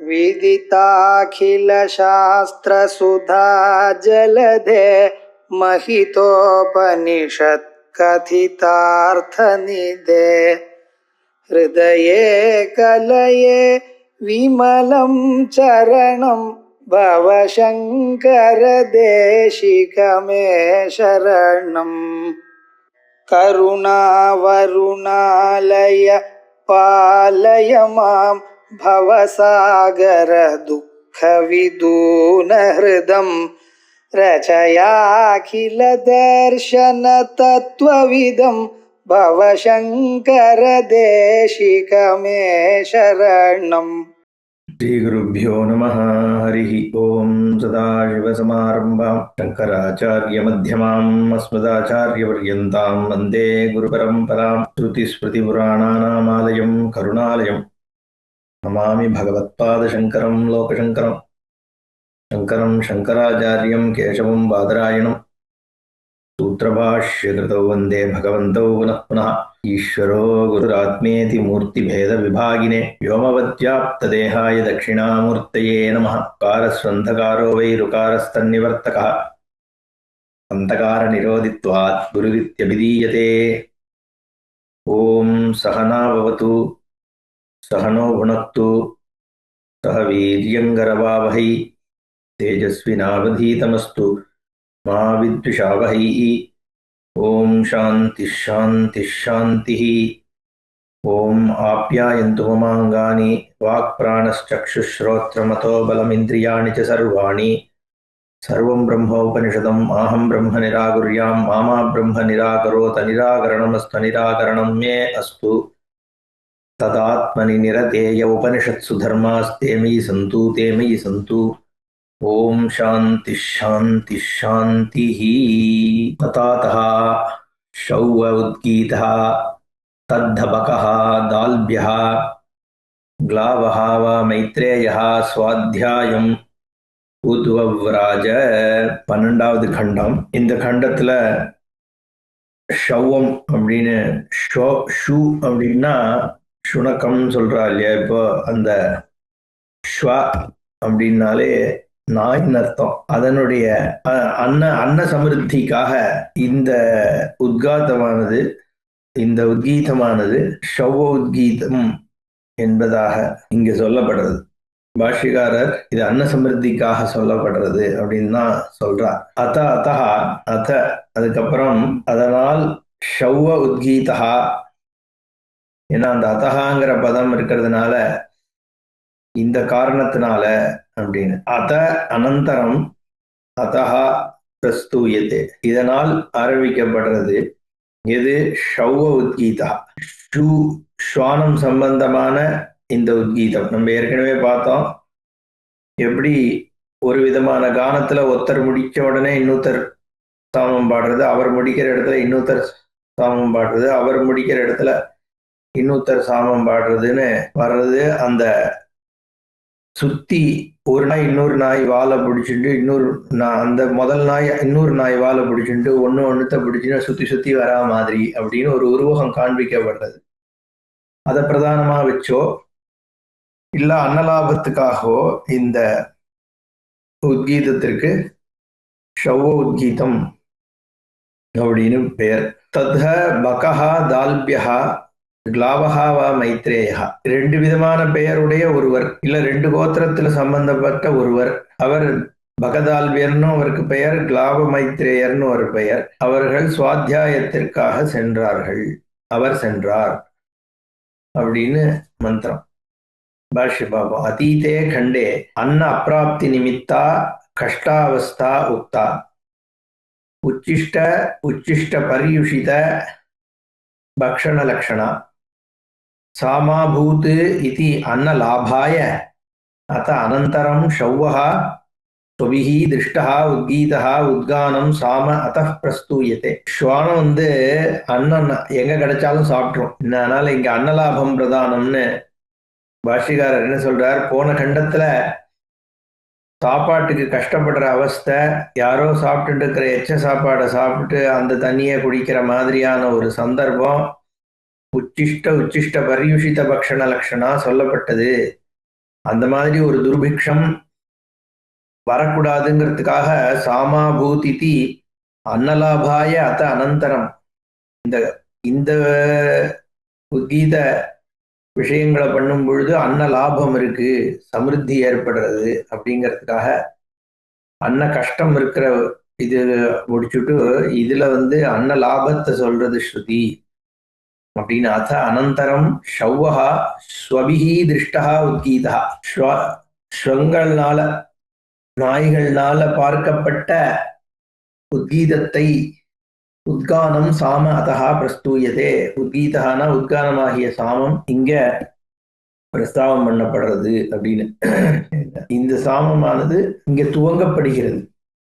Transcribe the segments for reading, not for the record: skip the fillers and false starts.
विदिताखिलशास्त्रसुधा जलधे महितोपनिषत् कथितार्थनिधे हृदये कलये विमलं चरणं भवशङ्कर देशिकमे शरणम् करुणावरुणालय पालय मां भवसागर दुःखविदूनहृदं रचयाखिल दर्शन तत्त्वविदं भवशङ्कर देशिकमे शरणम्। श्रीगुरुभ्यो नमः। हरिः ओं। सदाशिवसमारम्भां शङ्कराचार्यमध्यमाम् अस्मदाचार्यपर्यन्तां वन्दे गुरुपरम्परां। श्रुतिस्मृतिपुराणानामालयं करुणालयं नमामि भगवत्पादशङ्करं लोकशङ्करं शङ्करं शङ्कराचार्यं केशवं बादरायणं सूत्रभाष्यकृतौ वन्दे भगवन्तौ पुनः पुनः। ईश्वरो गुरुरात्मेति मूर्तिभेदविभागिने व्योमवद्व्याप्तदेहाय दक्षिणामूर्तये नमः। कारस्वन्धकारो वैरुकारस्तन्निवर्तकः अन्धकारनिरोधित्वात् गुरुरित्यभिधीयते। ॐ सहना भवतु सहनो भुनक्तु सह वीर्यङ्करवावहै तेजस्विनावधीतमस्तु मा विद्विषावहै। ओम शांति शांति शांति। ओम आप्यायन्तु ममाङ्गानि वाक्प्राणश्चक्षुश्रोत्रमतो बलमिन्द्रियाणि च सर्वाणि। सर्वं ब्रह्मोपनिषदम् अहं ब्रह्म निराकुर्यां मा ब्रह्म निराकरोत निराकरणमस्तु निराकरणं मे अस्तु। तदात्मनि निरतेय उपनिषत्सु धर्मास्ते मयि सन्तु ते मयि सन्तु। ओम शांति शांति शांति। ततातः शौव उद्गीतः तद्धबकः दाल्भ्यः ग्लावः व मैत्रेयः स्वाध्यायम् उद्वव्राज। 12வது खंडम। இந்த खंडத்துல ஷௌவம் அப்படின்னு ஷூ அப்படின்னா சுணக்கம் சொல்றா இல்லையா? இப்போ அந்த ஸ்வ அப்படின்னாலே நாயின் அர்த்தம். அதனுடைய அன்ன சமிருத்திக்காக இந்த உத்கீதமானது ஷௌவ உத்கீதம் என்பதாக இங்க சொல்லப்படுறது. பாஷ்யக்காரர் இது அன்ன சமிருத்திக்காக சொல்லப்படுறது அப்படின்னு தான் சொல்றார். அத அதுக்கப்புறம் அதனால் ஷௌவ உத்கீதா, ஏன்னா அந்த அதஹாங்கிற பதம் இருக்கிறதுனால இந்த காரணத்தினால அப்படின்னு. அத அனந்தரம் அதஹா பிரஸ்தூயத்தே, இதனால் ஆரம்பிக்கப்படுறது எது? ஷௌவ உத்கீதா, ஸ்வானம் சம்பந்தமான இந்த உத்கீதம். நம்ம ஏற்கனவே பார்த்தோம் எப்படி ஒரு விதமான கானத்துல ஒருத்தர் முடிச்ச உடனே இன்னொருத்தர் சாமம் பாடுறது, அவர் முடிக்கிற இடத்துல இன்னொருத்தர் சாமம் பாடுறது, அவர் முடிக்கிற இடத்துல இன்னொருத்தர் சாமம் பாடுறதுன்னு வர்றது. அந்த சுத்தி ஒரு நாய் இன்னொரு நாய் வாழை பிடிச்சிட்டு அந்த முதல் நாய் இன்னொரு நாய் வாழை பிடிச்சிட்டு ஒன்னுத்த பிடிச்சுன்னா சுத்தி சுத்தி வரா மாதிரி அப்படின்னு ஒரு உருவகம் காண்பிக்கப்படுறது. அதை பிரதானமா வச்சோ இல்ல அன்னலாபத்துக்காகவோ இந்த உத்கீதத்திற்கு ஷௌவ உத்கீதம் அப்படின்னு பெயர். தத்ஹ பகஹா தால்பியஹா கிளாவஹா வ மைத்ரேயா, 2 விதமான பெயருடைய ஒருவர், இல்ல 2 கோத்திரத்துல சம்பந்தப்பட்ட ஒருவர். அவர் பகதால்வியர்னு அவருக்கு பெயர், கிளாவ மைத்ரேயர்னு ஒரு பெயர். அவர்கள் சுவாத்தியாயத்திற்காக அவர் சென்றார் அப்படின்னு மந்திரம். பாஷ்ய பாபம். அதீதே கண்டே அன்ன அப்பிராப்தி நிமித்தா கஷ்டாவஸ்தா உக்தா உச்சிஷ்ட பரியுஷித பக்ஷண லக்ஷணா சாமாபூத் இதி அன்னலாபாய அத அனந்தரம் ஷௌவஹ ஸ்வபிஹி திருஷ்டஹ உத்கீதஹ உத்கானம் சாம அத்தः பிரஸ்தூயத்தே. ஸ்வானம் அன்னம் எங்க கிடைச்சாலும் சாப்பிட்றோம், அதனால இங்க அன்னலாபம் பிரதானம்னு பாஷ்யக்காரர் என்ன சொல்றார்? போன கண்டத்துல சாப்பாட்டுக்கு கஷ்டப்படுற அவஸ்தை, யாரோ சாப்பிட்டு இருக்கிற எச்ச சாப்பாடை சாப்பிட்டு அந்த தண்ணியை குடிக்கிற மாதிரியான ஒரு சந்தர்ப்பம் உச்சிஷ்ட பரியுஷித பக்ஷண லக்ஷணா சொல்லப்பட்டது. அந்த மாதிரி ஒரு துர்பிக்ஷம் வரக்கூடாதுங்கிறதுக்காக சாமாபூதிதி அன்னலாபாய அத அனந்தரம் இந்த இந்த கீத விஷயங்களை பண்ணும் பொழுது அன்ன லாபம் இருக்கு, சமிருத்தி ஏற்படுறது அப்படிங்கிறதுக்காக அன்ன கஷ்டம் இருக்கிற இது முடிச்சுட்டு இதுல அன்ன லாபத்தை சொல்றது ஸ்ருதி அப்படின்னு. அத அனந்தரம் ஷவ்வஹா ஸ்வபிஹி திருஷ்டா உத்கீதா, ஸ்வங்கள்னால நாய்கள்னால பார்க்கப்பட்ட உத்கீதத்தை உத்கானம் சாம அதஹா பிரஸ்தூயதே. உத்கீதஹானா உத்கானமாகிய சாமம் இங்க பிரஸ்தாவம் பண்ணப்படுறது அப்படின்னு. இந்த சாமமானது இங்க துவங்கப்படுகிறது,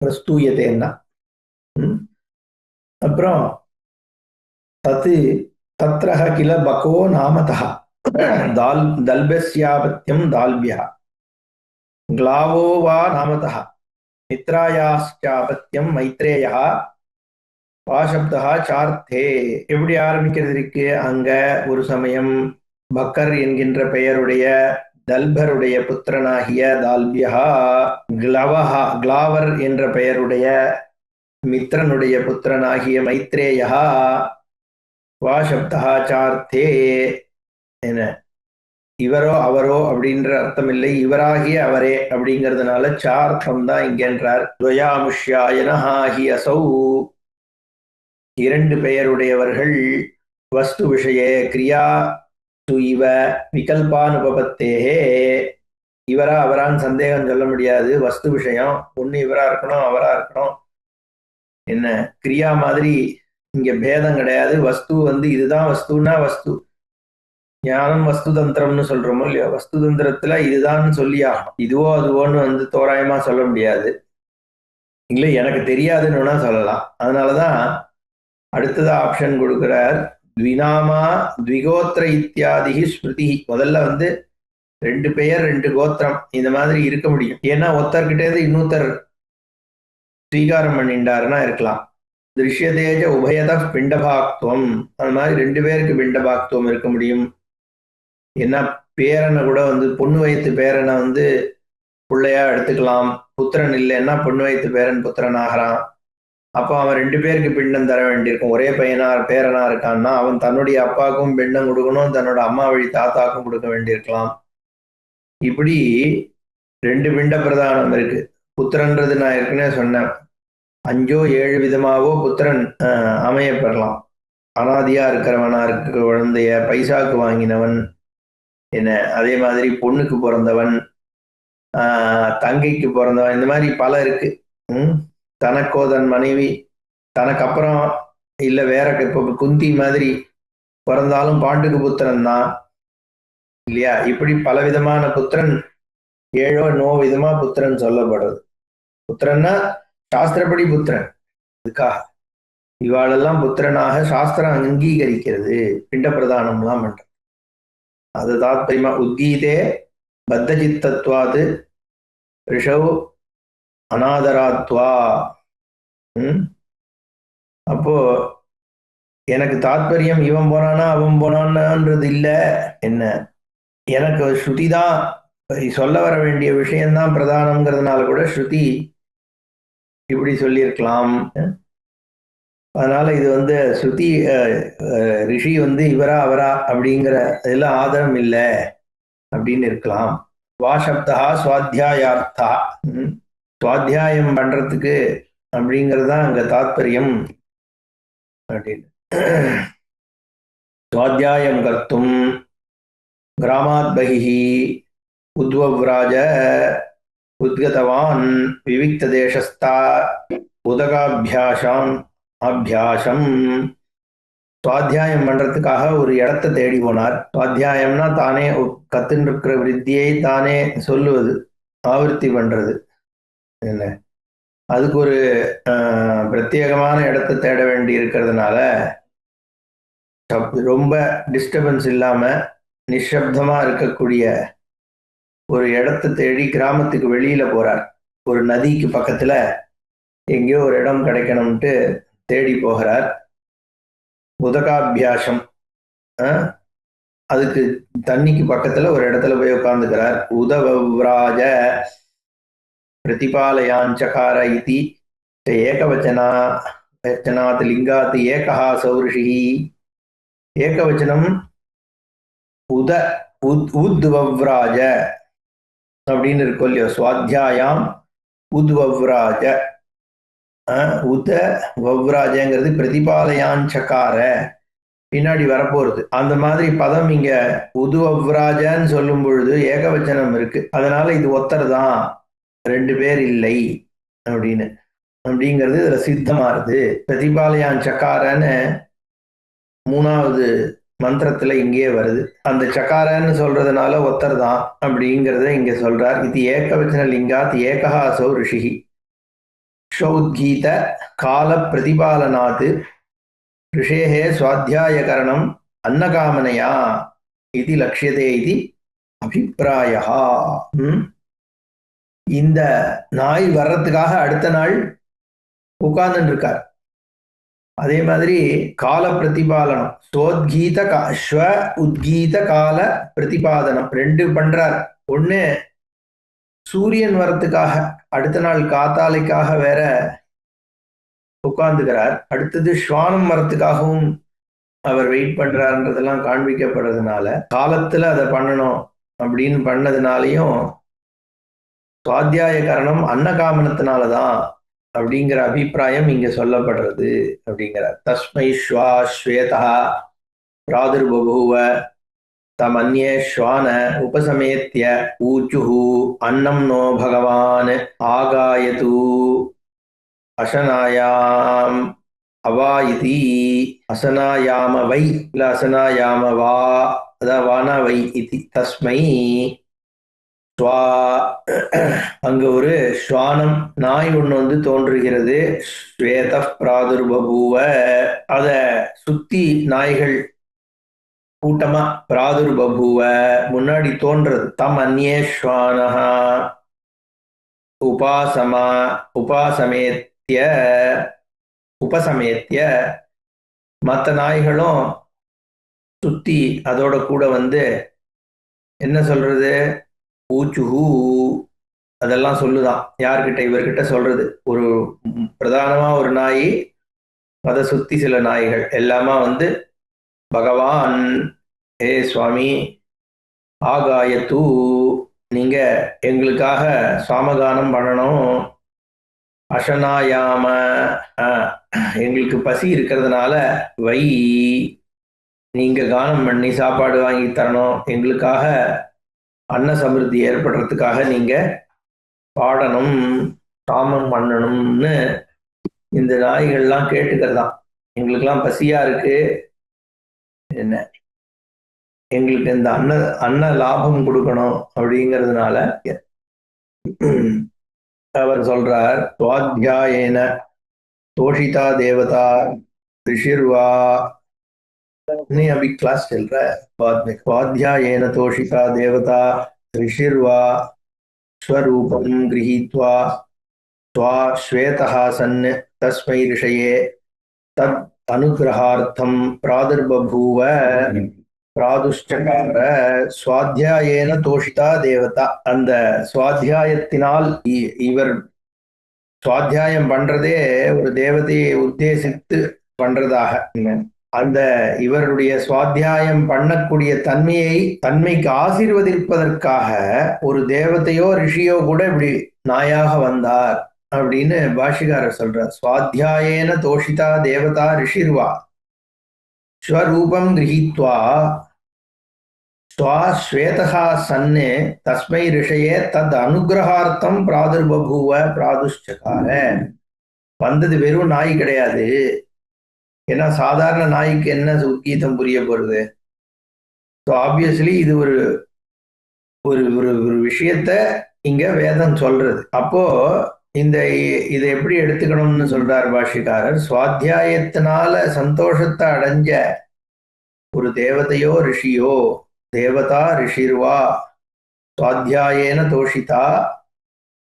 பிரஸ்தூயதேன்னா. அப்புறம் தத்து தத்ரஹ கில பகோ நாமதஹ தல்பஸ்யாபத்யம் தால்பியா க்ளாவோ வா நாமதஹ மித்ராயாஸ்சாபத்யம் மைத்ரேயா வாசப்தா சார்த்தே. எப்படி ஆரம்பிக்கிறது இருக்கு அங்க? ஒரு சமயம் பக்கர் என்கின்ற பெயருடைய தல்பருடைய புத்திரனாகிய தால்பியா, க்ளவஹா க்ளாவர் என்ற பெயருடைய மித்ரனுடைய புத்திரனாகிய மைத்ரேயா, வாசப்தா சார்த்தே என இவரோ அவரோ அப்படின்ற அர்த்தம் இல்லை, இவராகிய அவரே அப்படிங்கிறதுனால சார்த்தம் தான் இங்கன்றார். துவயாமுஷ்யாயனஹி அசௌ, இரண்டு பெயருடையவர்கள், வஸ்து விஷய கிரியா இவ விகல்பானுபபத்தேகே, இவரா அவரான்னு சந்தேகம் சொல்ல முடியாது. வஸ்து விஷயம் ஒண்ணு இவரா இருக்கணும் அவரா இருக்கணும், என்ன கிரியா மாதிரி இங்க பேதம் கிடையாது. வஸ்து இதுதான் வஸ்துன்னா வஸ்து. ஞானம் வஸ்து தந்திரம்னு சொல்றோமோ இல்லையா, வஸ்து தந்திரத்துல இதுதான் சொல்லி ஆகணும். இதுவோ அதுவோன்னு தோராயமா சொல்ல முடியாது. இல்லை எனக்கு தெரியாதுன்னு சொல்லலாம். அதனாலதான் அடுத்ததா ஆப்ஷன் கொடுக்கிறார். த்விநாமா த்விகோத்திர இத்தியாதி ஸ்மிருதி. முதல்ல ரெண்டு பெயர் ரெண்டு கோத்திரம் இந்த மாதிரி இருக்க முடியும். ஏன்னா ஒருத்தர்கிட்டே இன்னொருத்தர் ஸ்வீகாரம் பண்ணிண்டாருன்னா இருக்கலாம். திருஷ்யதேஜ உபயத பிண்டபாக்துவம், அது மாதிரி ரெண்டு பேருக்கு பிண்டபாக்துவம் இருக்க முடியும். ஏன்னா பேரனை கூட பொண்ணு வயத்து பேரனை பிள்ளையா எடுத்துக்கலாம். புத்திரன் இல்லைன்னா பொண்ணு வயத்து பேரன் புத்திரன் ஆகிறான். அப்போ அவன் ரெண்டு பேருக்கு பிண்டம் தர வேண்டியிருக்கும். ஒரே பேரனா இருக்கான்னா அவன் தன்னுடைய அப்பாவுக்கும் பிண்டம் கொடுக்கணும், தன்னோட அம்மா வழி தாத்தாக்கும் கொடுக்க வேண்டியிருக்கலாம். இப்படி ரெண்டு பிண்ட பிரதானம் இருக்கு. புத்திரன்றது நான் ஏற்கனவே சொன்னேன், 5-7 விதமாவோ புத்திரன் அமையப்பெறலாம். அனாதியா இருக்கிறவனா இருக்க குழந்தைய, பைசாக்கு வாங்கினவன் என்ன, அதே மாதிரி பொண்ணுக்கு பிறந்தவன், தங்கைக்கு பிறந்தவன், இந்த மாதிரி பல இருக்கு. தனக்கோ தன் மனைவி, தனக்கு அப்புறம் இல்லை வேற, இப்போ குந்தி மாதிரி பிறந்தாலும் பாண்டுக்கு புத்திரன் தான் இல்லையா. இப்படி பலவிதமான புத்திரன், 7-9 விதமா புத்திரன் சொல்லப்படுறது. புத்திரன்னா சாஸ்திரப்படி புத்திரன். அதுக்காக இவாளெல்லாம் புத்திரனாக சாஸ்திரம் அங்கீகரிக்கிறது, பிண்ட பிரதானம்லாம் பண்றது. அது தாத்பரியமா உத்கீதே பத்தஜித்தத்வாது ரிஷவ் அநாதராத்வா. அப்போ எனக்கு தாத்பரியம் இவன் போனானா அவன் போனான்ன்றது இல்லை. என்ன, எனக்கு ஸ்ருதி தான் சொல்ல வர வேண்டிய விஷயம்தான் பிரதானம்ங்கிறதுனால கூட ஸ்ருதி இப்படி சொல்லியிருக்கலாம். அதனால இது ஸ்ருதி ரிஷி இவரா அவரா அப்படிங்கிற இதெல்லாம் ஆதாரம் இல்லை அப்படின்னு இருக்கலாம். வாசப்தா சுவாத்தியாயார்த்தா, சுவாத்தியாயம் பண்றதுக்கு அப்படிங்கிறது தான் அங்க தாத்பரியம் அப்படின்னு. சுவாத்தியாயம் கர்த்தும் கிராமாத் பகிஹி உத்வவ்ராஜ உத்கதவான் விவிக்த தேசஸ்தா உதகாபியாசம் அபியாசம். சுவாத்தியாயம் பண்றதுக்காக ஒரு இடத்தை தேடி போனார். சுவாத்தியாயம்னா தானே கத்துன்னு இருக்கிற வித்தியை தானே சொல்லுவது, ஆவர்த்தி பண்றது. என்ன, அதுக்கு ஒரு பிரத்யேகமான இடத்தை தேட வேண்டி இருக்கிறதுனால ரொம்ப டிஸ்டர்பன்ஸ் இல்லாம நிஷப்தமா இருக்கக்கூடிய ஒரு இடத்தை தேடி கிராமத்துக்கு வெளியில போறார். ஒரு நதிக்கு பக்கத்துல எங்கேயோ ஒரு இடம் கிடைக்கணும்ட்டு தேடி போகிறார். உதகாபியாசம், அதுக்கு தண்ணிக்கு பக்கத்துல ஒரு இடத்துல போய் உட்கார்ந்துக்கிறார். உதவவ்ராஜ பிரதிபாலயாஞ்சகார இதி ஏகவச்சனா வச்சனாத் லிங்காத் ஏகஹ சௌரிஷி. ஏகவச்சனம் உத உத்வவ்ராஜ அப்படின்னு இருக்கும் இல்லையோ, சுவாத்தியாயாம் உத்வவ்ராஜ. உத வவ்ராஜங்கிறது பிரதிபாலயாஞ்சகார பின்னாடி வரப்போறது. அந்த மாதிரி பதம் இங்க உதுவவ்ராஜன்னு சொல்லும் பொழுது ஏகவச்சனம் இருக்கு. அதனால இது ஒத்தர் தான், 2 பேர் இல்லை அப்படின்னு அப்படிங்கிறது இதுல சித்தமாறுது. பிரதிபாலயாஞ்சகாரன்னு 3வது மந்திரத்துல இங்கேயே வருது. அந்த சக்காரன்னு சொல்றதுனால ஒத்தர் தான் அப்படிங்கிறத இங்க சொல்றார். இது ஏகவச்சன லிங்காத் ஏகஹா அசௌ ரிஷிஹி ஷௌத்கீத கால பிரதிபாலனாத் ரிஷேஹே சுவாத்தியாயகரணம் அன்னகாமனையா இது லட்சியதே இது அபிப்பிராயா. இந்த நாய் வர்றதுக்காக அடுத்த நாள் உட்கார்ந்துட்டு இருக்கார். அதே மாதிரி கால பிரதிபாலனம், ஸ்வோத்கீத ஸ்வ உத்கீத கால பிரதிபாதனம் 2 பண்றார். ஒண்ணு சூரியன் வரத்துக்காக அடுத்த நாள் காத்தாலைக்காக வேற உட்கார்ந்துக்கிறார். அடுத்தது ஸ்வானம் வரத்துக்காகவும் அவர் வெயிட் பண்றாருன்றதெல்லாம் காண்பிக்கப்படுறதுனால காலத்துல அதை பண்ணணும் அப்படின்னு பண்ணதுனாலையும் சுவாத்தியாய காரணம் அன்னகாமனத்தினாலதான் அப்படிங்கிற அபிப்பிராயம் இங்க சொல்லப்படுறது அப்படிங்கிறார். தஸ்மை ஸ்வா ஸ்வேதா பிராதுர்பபூவ தமன்யே ஸ்வான உபசமேத்ய ஊச்சுஹு அன்னம் நோ பகவான் ஆகாயது அசனாயாம் அவா இதி. அசனாயாம வை இல்ல அசனாயாம வா, அதான் வானா வை இதி. தஸ்மை ஸ்வா, அங்க ஒரு ஸ்வானம் நாய் ஒண்ணு தோன்றுகிறது. ஸ்வேத பிராதுர்பூவ, அத சுத்தி நாய்கள் கூட்டமா பிராதுர்பூவ முன்னாடி தோன்றது. தம் அந்யே ஸ்வானஹா உபாசமேத்ய உபசமேத்ய, மற்ற நாய்களும் சுத்தி அதோட கூட என்ன சொல்றது, ஊச்சுஹூ அதெல்லாம் சொல்லுதான். யார்கிட்ட? இவர்கிட்ட சொல்றது. ஒரு பிரதானமா ஒரு நாய், அதை சுத்தி சில நாய்கள் எல்லாமா பகவான், ஏ சுவாமி, ஆகாயத்து, நீங்க எங்களுக்காக சாமகானம் பண்ணணும். அசனாயாம, எங்களுக்கு பசி இருக்கிறதுனால வை, நீங்க கானம் பண்ணி சாப்பாடு வாங்கி தரணும். எங்களுக்காக அன்ன சமிருத்தி ஏற்படுறதுக்காக நீங்க பாடணும், சாமம் பண்ணணும்னு இந்த நாய்கள்லாம் கேட்டுக்கிறதாம். எங்களுக்கெல்லாம் பசியா இருக்கு, என்ன எங்களுக்கு இந்த அன்ன லாபம் கொடுக்கணும் அப்படிங்கிறதுனால அவர் சொல்றார். சுவாத்தியாயேன தோஷிதா தேவதா ऋषिर्वा, नहीं अभी क्लास चल रहा है, बाद में. स्वाध्यायेन तोषिता देवता ऋषिर्वा स्वरूपं गृहीत्वा स्वा श्वेतः सन् तस्मै ऋषये तद् अनुग्रहार्थं प्रादुर्बभूव பிராதுஷ்சகார. சுவாத்தியாயேன தோஷிதா தேவதா, அந்த சுவாத்தியாயத்தினால் இவர் சுவாத்தியாயம் பண்றதே ஒரு தேவதையை உத்தேசித்து பண்றதாக. அந்த இவருடைய சுவாத்தியாயம் பண்ணக்கூடிய தன்மைக்கு ஆசீர்வதிப்பதற்காக ஒரு தேவதையோ ரிஷியோ கூட இப்படி நாயாக வந்தார் அப்படின்னு பாஷிகாரர் சொல்றார். சுவாத்தியாயேன தோஷிதா தேவதா ரிஷிர்வா ஸ்வரூபம் கிரஹீத்வா ஸ்வேதா சன்னு தஸ்மை ரிஷயே தத் அனுகிரகார்த்தம் பிராதுர்பூவ பிராதுஷ்சகார. வந்தது வெறும் நாய் கிடையாது. ஏன்னா சாதாரண நாய்க்கு என்ன உத்கீதம் புரிய போறது? ஸோ ஆப்வியஸ்லி இது ஒரு ஒரு ஒரு விஷயத்த இங்க வேதம் சொல்றது. அப்போ இதை எப்படி எடுத்துக்கணும்னு சொல்றார் பாஷிகாரர். சுவாத்தியாயத்தினால சந்தோஷத்தை அடைஞ்ச ஒரு தேவதையோ ரிஷியோ, தேவதா ரிஷிர்வா சுவாத்தியாயேன தோஷிதா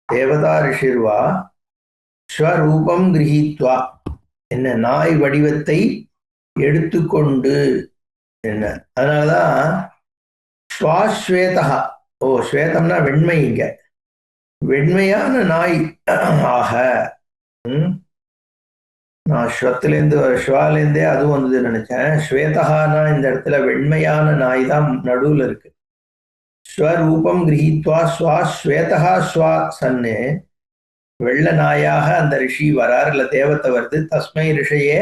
தேவதா ரிஷிர்வா ஸ்வரூபம் கிரஹீத்வா, என்ன நாய் வடிவத்தை எடுத்துக்கொண்டு, என்ன அதனாலதான் ஸ்வாஸ்வேதா. ஓ, ஸ்வேதம்னா வெண்மை. இங்க வெண்மையான நாய் ஆக. ம், நான் ஸ்வாலேருந்தே அதுவும் வந்தது நினைச்சேன். ஸ்வேதகானா இந்த இடத்துல வெண்மையான நாய் தான் நடுவுல இருக்கு. ஸ்வரூபம் கிரகித்வா ஸ்வா ஸ்வேதா ஸ்வா சன்னு, வெள்ள நாயாக அந்த ரிஷி வரார், இல்ல தேவத்தை வருது. தஸ்மை ரிஷியே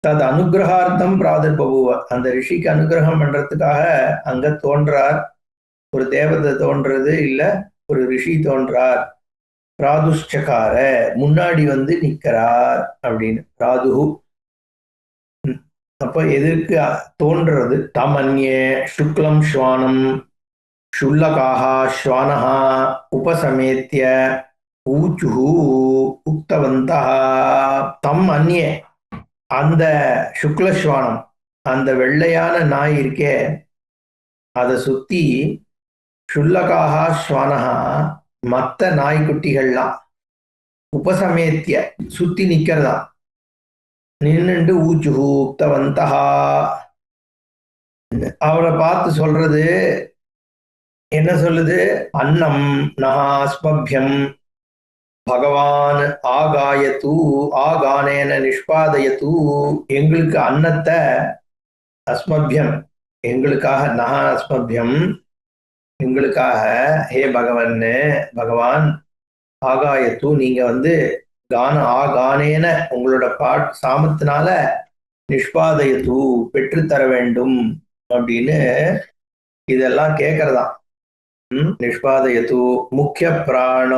தது அனுகிரகார்த்தம் பிராதுர்பபுவ, அந்த ரிஷிக்கு அனுகிரகம் பண்றதுக்காக அங்க தோன்றார். ஒரு தேவதை தோன்றது, இல்ல ஒரு ரிஷி தோன்றார். பிராதுஷ்சகார, முன்னாடி வந்து நிக்கிறார் அப்படின்னு. பிராதுஹு. அப்ப எதற்கு தோன்றது? தமன்யே சுக்லம் ஸ்வானம் ஷுல்லகாக ஸ்வானஹா உபசமேத்ய ஊச்சுஹு உக்தவந்தஹ. தம் அந்யே, அந்த சுக்லஸ்வானம், அந்த வெள்ளையான நாய் இருக்கே, அதை சுத்தி ஷுல்லகாக ஸ்வானஹா, மற்ற நாய்க்குட்டிகள்லாம் உபசமேத்திய சுத்தி நிக்கிறதா, நின்னுண்டு ஊச்சுஹு உக்தவந்தஹா, அவரை பார்த்து சொல்றது என்ன சொல்லுது? அன்னம் நகாஸ்மபியம் பகவான் ஆகாயத்து ஆகானேன நிஷ்பாதயத்து, எங்களுக்கு அன்னத்தை, அஸ்மபியம் எங்களுக்காக, நகா அஸ்மபியம் எங்களுக்காக, ஹே பகவான் ஆகாயத்து நீங்க வந்து ஆகானேன உங்களோட சாமத்தினால நிஷ்பாதயத்து பெற்றுத்தர வேண்டும் அப்படின்னு இதெல்லாம் கேட்கறதா. நிஷ்பாதயத்து முக்கிய பிராண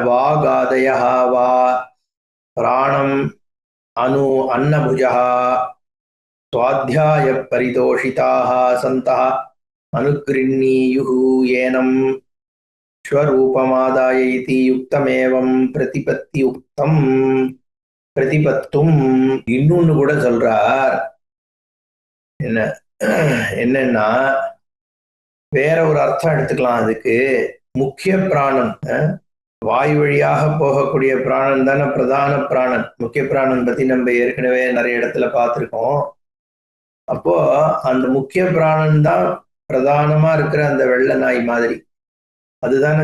வாகாதய வா பிராணம் அனு அன்னபுஜா स्वाध्याय परितोषिताः सन्तः अनुगृह्णीयुः ஏனம் ஸ்வரூபமாதாய இதி யுக்தமேவம் பிரதிபத்தும். இன்னொன்னு கூட சொல்றார். என்னன்னா வேற ஒரு அர்த்தம் எடுத்துக்கலாம் அதுக்கு. முக்கிய பிராணன், வாயு வழியாக போகக்கூடிய பிராணன் தானே பிரதான பிராணன். முக்கிய பிராணன் பத்தி நம்ம ஏற்கனவே நிறைய இடத்துல பார்த்திருக்கோம். அப்போ அந்த முக்கிய பிராணன் தான் பிரதானமா இருக்கிற அந்த வெள்ளை நாய் மாதிரி. அதுதானே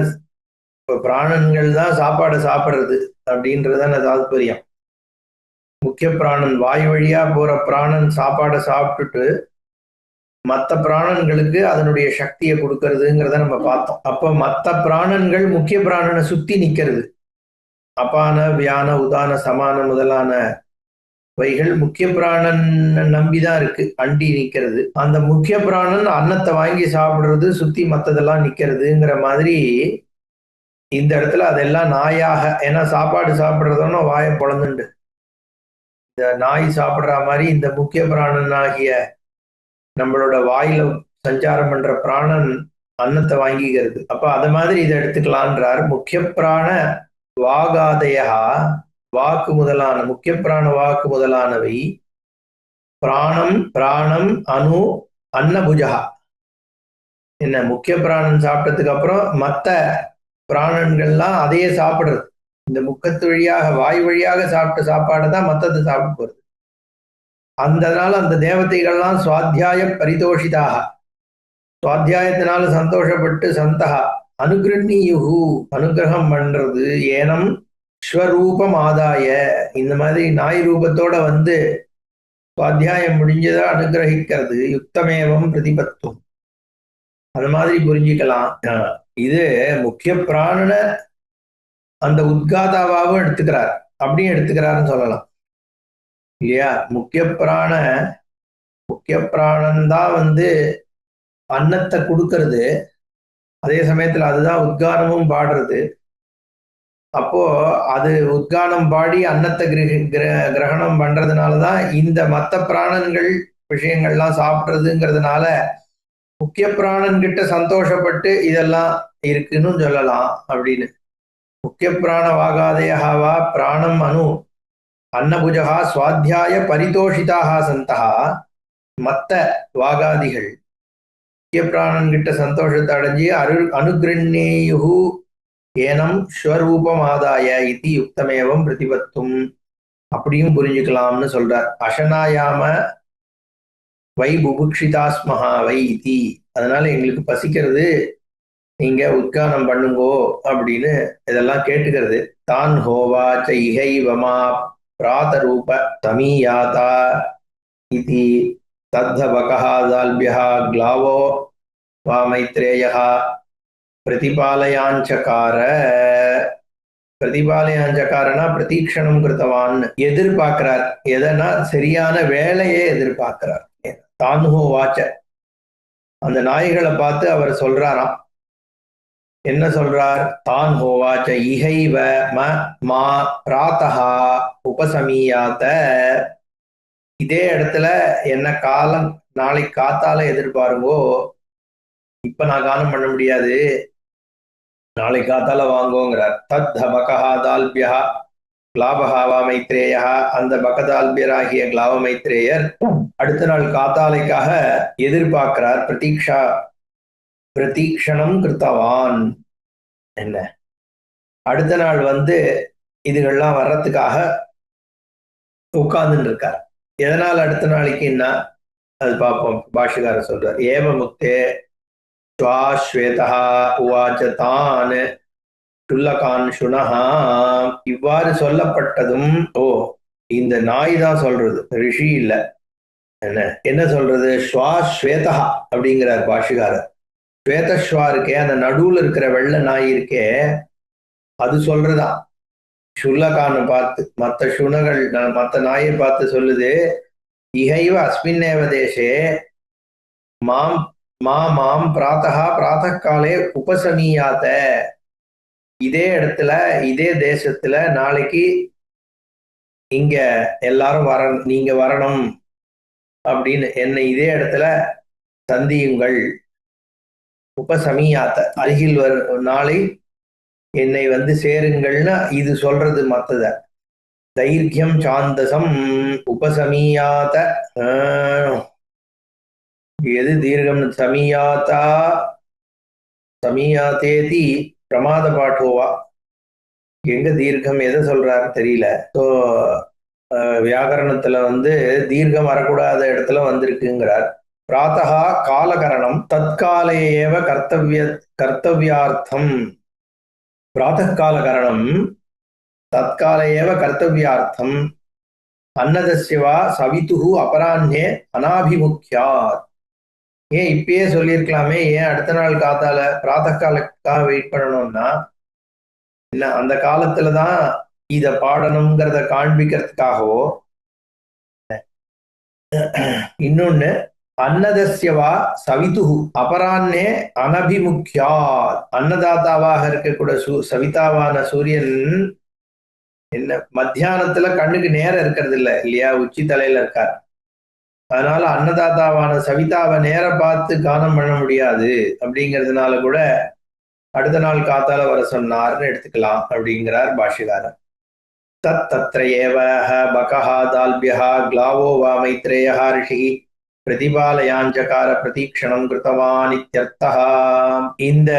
இப்ப பிராணன்கள் தான் சாப்பாடு சாப்பிடுறது அப்படின்றதான தாத்பரியம். முக்கிய பிராணன், வாயு வழியா போற பிராணன் சாப்பாடை சாப்பிட்டுட்டு மற்ற பிராணன்களுக்கு அதனுடைய சக்தியை கொடுக்கறதுங்கிறத நம்ம பார்த்தோம். அப்ப மற்ற பிராணன்கள் முக்கிய பிராணனை சுத்தி நிக்கிறது. அபான வியான உதான சமான முதலான வைகள் முக்கிய பிராணன் நம்பிதான் இருக்கு, அண்டி நிக்கிறது. அந்த முக்கிய பிராணன் அன்னத்தை வாங்கி சாப்பிடுறது, சுத்தி மத்ததெல்லாம் நிக்கிறதுங்கிற மாதிரி இந்த இடத்துல அதெல்லாம் நாயாக. ஏன்னா சாப்பாடு சாப்பிடுறதோன்னா வாயை பொழந்துண்டு இந்த நாய் சாப்பிடுற மாதிரி இந்த முக்கிய பிராணன் ஆகிய நம்மளோட வாயில சஞ்சாரம் பண்ற பிராணன் அன்னத்தை வாங்கிக்கிறது. அப்ப அது மாதிரி இதை எடுத்துக்கலான்றார். முக்கிய பிராண வாகாதயா, வாக்கு முதலான முக்கிய பிராண வாக்கு முதலானவை பிராணம் அணு அன்னபுஜா. என்ன, முக்கிய பிராணன் சாப்பிட்டதுக்கு அப்புறம் மற்ற பிராணன்கள்லாம் அதையே சாப்பிடுறது. இந்த முக்கத்து வழியாக வாயு வழியாக சாப்பிட்ட சாப்பாடு தான் மற்றது சாப்பிட்டு போறது. அதனால அந்த தேவதைகள்லாம் சுவாத்தியாய பரிதோஷிதாக, சுவாத்தியாயத்தினால சந்தோஷப்பட்டு சந்தகா அனுகிருண்ணியுகு அனுகிரகம் பண்றது. ஏனம் ஸ்வரூபம் ஆதாய, இந்த மாதிரி நாய் ரூபத்தோட வந்து சுவாத்தியாயம் முடிஞ்சதா அனுகிரகிக்கிறது. யுக்தமேவம் பிரதிபத்தும், அது மாதிரி புரிஞ்சுக்கலாம். இது முக்கிய பிராணன அந்த உத்காதாவாவும் எடுத்துக்கிறார், அப்படியும் எடுத்துக்கிறாருன்னு சொல்லலாம் இல்லையா? முக்கிய பிராணன் தான் வந்து அன்னத்தை கொடுக்கறது, அதே சமயத்துல அதுதான் உத்கானமும் பாடுறது. அப்போ அது உத்கானம் பாடி அன்னத்தை கிரகணம் பண்றதுனாலதான் இந்த மற்ற பிராணன்கள் விஷயங்கள்லாம் சாப்பிட்றதுங்கிறதுனால முக்கிய பிராணன் கிட்ட சந்தோஷப்பட்டு இதெல்லாம் இருக்குன்னு சொல்லலாம் அப்படின்னு. முக்கிய பிராண வாகாதயவா பிராணம் அணு அன்னபுஜா சுவாத்தியாய பரிதோஷிதாக சந்தகா, மற்ற வாகாதிகள் முக்கிய பிராணன் கிட்ட சந்தோஷத்தை அடைஞ்சி அனுகிருண்ணேயு ஏனம் ஸ்வரூபம் ஆதாய இதி யுக்தமேவம் பிரதிபத்தும், அப்படியும் புரிஞ்சுக்கலாம்னு சொல்றார். அசனாயாம வை புபுக்ஷிதாஸ்மஹா வை இதி, அதனால எங்களுக்கு பசிக்கிறது, நீங்க உத்கானம் பண்ணுங்கோ அப்படின்னு இதெல்லாம் கேட்டுக்கிறது. தான் ஹோவாச்ச இகைவமா பிராதரூப தமீயாதா இதி தத்தபகः தால்பியः க்ளாவோ வா மைத்ரேயः பிரதிபாலயாஞ்சகார. பிரதிபாலயாஞ்சகாரனா பிரதீக்ஷணம் கிருத்தவான், எதிர்பார்க்கிறார். எதனா சரியான வேலையை எதிர்பார்க்கிறார். தான்ஹோ வாச்ச, அந்த நாய்களை பார்த்து அவர் சொல்றாராம். என்ன சொல்றார்? தான் ஹோவாச்ச இகைவ ம மா பிராத்தஹா உபசமீயாத, இதே இடத்துல என்ன காலம் நாளைக்கு காத்தால எதிர்பாருங்கோ, இப்ப நான் கானம் பண்ண முடியாது, நாளைக்கு காத்தால வாங்கோங்கிறார். தத் பகஹா தால்பியா கிளாபஹா வா மைத்ரேயா, அந்த பகதால்பியராகிய கிளாவ மைத்ரேயர் அடுத்த நாள் காத்தாலைக்காக எதிர்பார்க்கிறார். பிரதீக்ஷணம் கிருத்தவான், என்ன அடுத்த நாள் இதுகள்லாம் வர்றதுக்காக உட்கார்ந்துட்டு இருக்கார். எதனால் அடுத்த நாளைக்குன்னா அது பார்ப்போம். பாஷிகாரர் சொல்றார். ஏவ முக்தே ஸ்வேதா உவாச்ச தான் துல்லகான் சுனஹா, இவ்வாறு சொல்லப்பட்டதும், ஓ இந்த நாய் தான் சொல்றது, ரிஷி இல்ல, என்ன சொல்றது? ஸ்வேதா அப்படிங்கிறார் பாஷிகாரர். ஸ்வேதஸ்வா இருக்கே, அந்த நடுவுல இருக்கிற வெள்ளை நாய் இருக்கே, அது சொல்றதா சுல்லகான்னு பார்த்து, மற்ற சுனகள் மற்ற நாயை பார்த்து சொல்லுது. இகைவ அஸ்மின்னேவ தேசே மாம் மாம் பிராத்தகா பிராத்தகாலே உபசமீயாத, இதே இடத்துல இதே தேசத்துல நாளைக்கு இங்க எல்லாரும் நீங்க வரணும் அப்படின்னு என்னை இதே இடத்துல சந்தியுங்கள். உபசமீயாத்த, அருகில் நாளை என்னை சேருங்கள்னா இது சொல்றது. மத்தத தைர்யம் சாந்தசம் உபசமீயாத, எது தீர்க்கம்? சமீயாத்தா சமீயாத்தேதி பிரமாத பாட்டோவா, எங்க தீர்க்கம் எதை சொல்றாரு தெரியல. ஸோ வியாகரணத்துல தீர்க்கம் வரக்கூடாத இடத்துல வந்திருக்குங்கிறார். பிராத்தகா காலகரணம் தற்காலேயேவ கர்த்தவியார்த்தம், பிராத்தகாலகரணம் தற்காலேயேவ கர்த்தவியார்த்தம் அன்னதஸ்யவா சவிதுஹு அபராஹ்னே அனாபிமுக்கியாத். ஏன் இப்பயே சொல்லியிருக்கலாமே, ஏன் அடுத்த நாள் காத்தால பிராத்தகாலுக்காக வெயிட் பண்ணணும்னா, இல்ல அந்த காலத்துலதான் இத பாடணுங்கிறத காண்பிக்கிறதுக்காகவோ. இன்னொன்னு, அன்னதஸ்யவா சவிதுஹு அபராஹ்னே அனபிமுக்கியாத், அன்னதாத்தாவாக இருக்கக்கூடிய சவிதாவான சூரியன் என்ன மத்தியானத்துல கண்ணுக்கு நேரம் இருக்கிறது இல்லை இல்லையா, உச்சி தலையில இருக்கார். அதனால அன்னதாத்தாவான சவிதாவை நேர பார்த்து கானம் பண்ண முடியாது அப்படிங்கிறதுனால கூட அடுத்த நாள் காத்தால வர சொன்னார்னு எடுத்துக்கலாம் அப்படிங்கிறார் பாஷ்யகாரர். தத் தத்ர ஏவ பகஹ தால்பியஹ க்ளாவோ வா மைத்ரேயஹ ரிஷி பிரதிபாலயாஞ்சகார பிரதீக்ஷணம் கிருத்தவான் இத்யர்த்தஹ. இந்த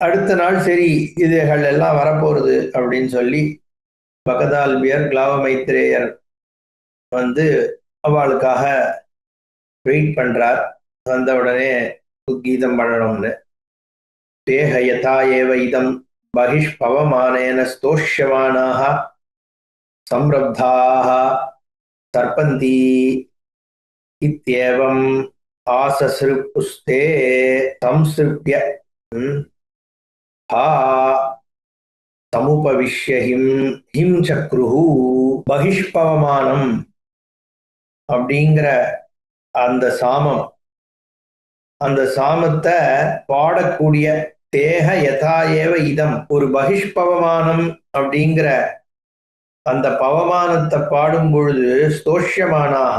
அடுத்த நாள் சரி இதுகள் எல்லாம் வரப்போறது அப்படின்னு சொல்லி பகதால்பியர் கிளாவ மைத்ரேயர் அவளுக்காக வெயிட் பண்றார். வந்த உடனே உத்கீதம் பண்ணணும்னு. தேஹ யதா ஏவ இதம் பகிஷ்பவமானேன ஸ்தோஷ்யமானாக சம்ரப்தாக தர்பந்தி இத்யேவம் ஆசஸ்ருப்புஸ்தே சம்ஸ்ருப்ய ஹா சமுபவிஷ்ய ஹிம் சக்ருஹு. பகிஷ்பவமானம் அப்படிங்கிற அந்த சாமம், அந்த சாமத்தை பாடக்கூடிய தேக யதா ஏவ இதம், ஒரு பகிஷ்பவமானம் அப்படிங்கிற அந்த பவமானத்தை பாடும் பொழுது ஸ்தோஷ்யமானாக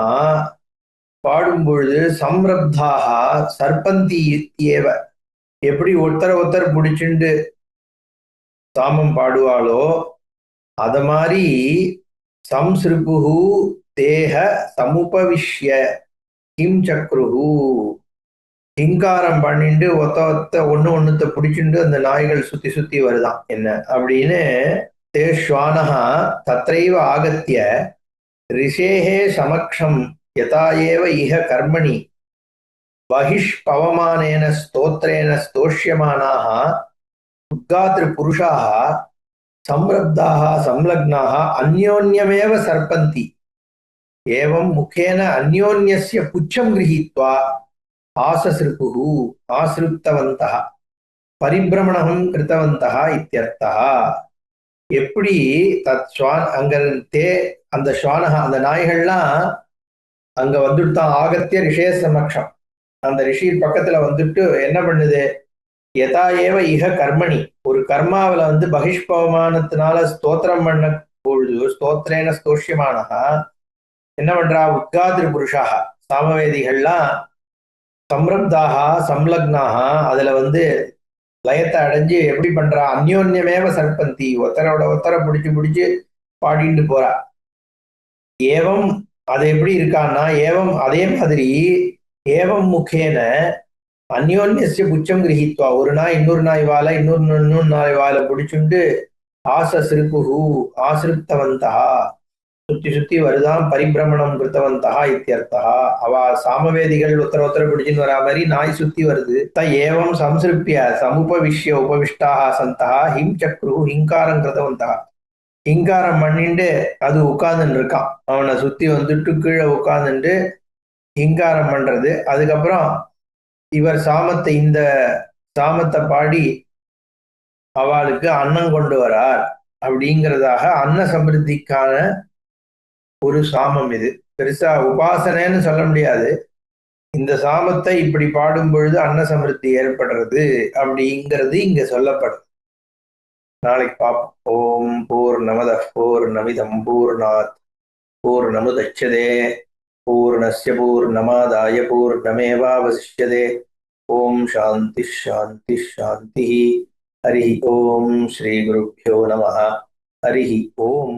பாடும் பொழுது சம்ரப்தாக சர்பந்தி ஏவ, எப்படி ஒருத்தர் பிடிச்சுண்டு சாமம் பாடுவாளோ அத மாதிரி சம்ஸ்ருபுஹு தேக சமுபவிஷ்ய கிம் சக்ருஹு, ஹிங்காரம் பண்ணிட்டு ஒத்த ஒண்ணுத்த பிடிச்சுண்டு அந்த நாய்கள் சுத்தி சுத்தி வருதான் என்ன அப்படின்னு. தே ஸ்வானஹா தத்ரைவ ஆகத்திய ரிஷேஹே சமக்ஷம் யதா ஏவ இஹ கர்மணி बहिष्पवमानेन स्तोत्रेण स्तोष्यमानाः उद्गातृपुरुषाः संरब्धाः संलग्नाः अन्योन्यमेव सर्पन्ति एवं मुखेन अन्योन्यस्य पुच्छं गृहीत्वा आससृपुः आसृप्तवन्तः परिभ्रमणं कृतवन्तः इत्यर्थः எப்படி தத் ஸ்வான் அங்க தே அந்த ஸ்வானக அந்த நாய்கள்லாம் அங்க வந்துட்டான் ஆகத்திய ரிஷே சமக்ஷம் அந்த ரிஷி பக்கத்துல வந்துட்டு என்ன பண்ணுது யதா ஏவ இஹ கர்மணி ஒரு கர்மாவில வந்து பகிஷ்பவமானத்தினால ஸ்தோத்திரம் பண்ண பொழுது ஸ்தோத்திரேன ஸ்தோஷ்யமானஹா என்ன பண்றா உத்காதிரு புருஷாக சாமவேதிகள்லாம் சம்ரப்தாக சம்லக்னாக அதுல வந்து லயத்தை அடைஞ்சு எப்படி பண்றா அந்யோன்யமேவ சர்பந்தி ஒத்தரோட ஒத்தரை பிடிச்சு பிடிச்சு பாடிட்டு போறா ஏவம் அது எப்படி இருக்கான்னா ஏவம் அதே மாதிரி ஏவம் முகேன அந்யோன்யசிய புச்சம் கிரகித்வா ஒரு நாய் இன்னொரு நாய் வாழை இன்னொரு நாய் வாழை பிடிச்சுண்டு ஆசசிருப்புஹு ஆசிருப்தவந்தா சுத்தி சுத்தி வருதான் பரிபிரமணம் கிருத்தவந்தா இத்தியர்த்தா அவ சாமவேதிகள் ஒத்தர பிடிச்சுன்னு வரா மாதிரி நாய் சுத்தி வருது ஏவம் சம்சிருப்பிய சமுபவிஷ்ய உபவிஷ்டாக சந்தா ஹிம் சக்ரு ஹிங்காரம் கிருத்தவந்தா ஹிங்காரம் பண்ணிண்டு அது உட்கார்ந்துட்டு இருக்கான் அவனை சுத்தி வந்துட்டு கீழே உட்கார்ந்துட்டு ஹிங்காரம் பண்றது அதுக்கப்புறம் இவர் சாமத்தை இந்த சாமத்தை பாடி அவளுக்கு அன்னம் கொண்டு வரார் அப்படிங்கிறதாக அன்ன சமிருத்திக்கான ஒரு சாமம் இது பெருசா உபாசனைன்னு சொல்ல முடியாது இந்த சாமத்தை இப்படி பாடும் பொழுது அன்ன சமிருத்தி ஏற்படுறது அப்படிங்கிறது இங்க சொல்லப்படுது நாளைக்கு பார்ப்போம் ஓம் பூர்ணமத பூர்ணமிதம் பூர்ணாத் பூர்ணமுதச்யதே பூர்ணஸ்ய பூர்ணமாதாய பூர்ணமேவாவசிஷ்யதே ஓம் சாந்தி சாந்தி சாந்தி ஹரி ஓம் ஸ்ரீ குருभ्यो நமः ஹரி ஓம்